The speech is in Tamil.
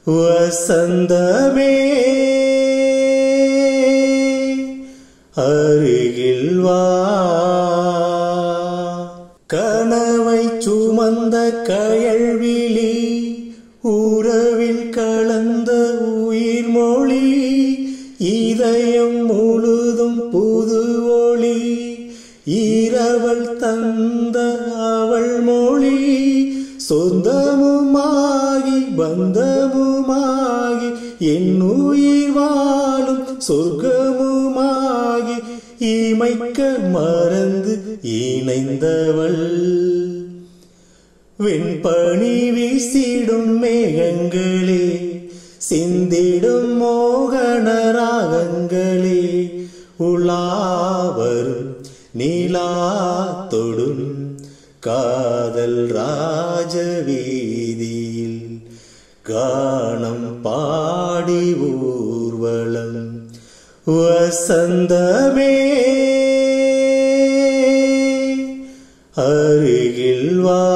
வசந்தமே அருகில் வா. கனவை சுமந்த கயல்விழி, உறவில் கலந்த உயிர் மொழி, இதயம் முழுதும் புது ஒளி, இரவல் தந்த அவள் மொழி, சொந்தமுமாகி பந்தமுமாகி என் உயிர் வாழும் சொர்க்கமுமாகி இமைக்க மறந்து இணைந்தவள். வெண்பனி வீசிடும் மேகங்களே, சிந்திடும் மோகன ராகங்களே, உலாவரும் நீலா தொடும் காதல் ராஜவீதியில் கானம் பாடி ஊர்வலம். வசந்தமே அருகில் வா.